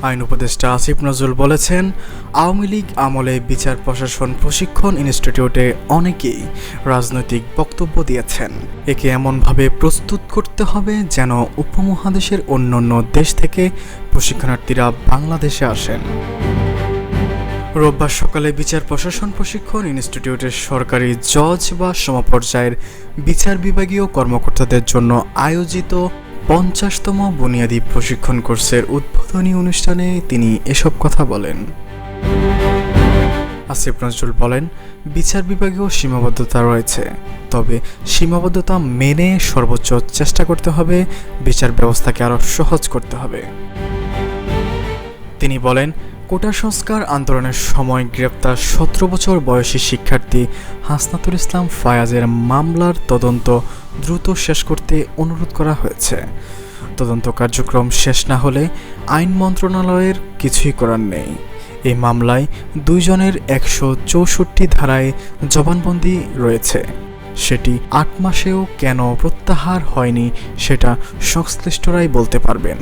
আইন উপদেষ্টা আসিফ নজরুল বলেছেন, আওয়ামী লীগ আমলে বিচার প্রশাসন প্রশিক্ষণ ইনস্টিটিউটে অনেকেই রাজনৈতিক বক্তব্য দিয়েছেন। একে এমনভাবে প্রস্তুত করতে হবে যেন উপমহাদেশের অন্যান্য দেশ থেকে প্রশিক্ষণার্থীরা বাংলাদেশে আসেন। রোববার সকালে বিচার প্রশাসন প্রশিক্ষণ ইনস্টিটিউটের সরকারি জজ বা সমপর্যায়ের বিচার বিভাগীয় কর্মকর্তাদের জন্য আয়োজিত 50তম বুনিয়াদী প্রশিক্ষণ কোর্সের উদ্বোধনী অনুষ্ঠানে তিনি এসব কথা বলেন। আসিফ নজরুল বলেন, বিচার বিভাগীয় সীমাবদ্ধতা রয়েছে, তবে সীমাবদ্ধতা মেনে সর্বোচ্চ চেষ্টা করতে হবে, বিচার ব্যবস্থাকে আরও সহজ করতে হবে। তিনি বলেন, কোটা সংস্কার আন্দোলনের সময় গ্রেপ্তার 17 বছর বয়সী শিক্ষার্থী হাসনাতুল ইসলাম ফায়াজের মামলার তদন্ত দ্রুত শেষ করতে অনুরোধ করা হয়েছে। তদন্ত কার্যক্রম শেষ না হলে আইন মন্ত্রণালয়ের কিছুই করার নেই। এই মামলায় 2 জনের 164 ধারায় জবানবন্দি রয়েছে। সেটি 8 মাসেও কেন প্রত্যাহার হয়নি সেটা সংশ্লিষ্টরাই বলতে পারবেন।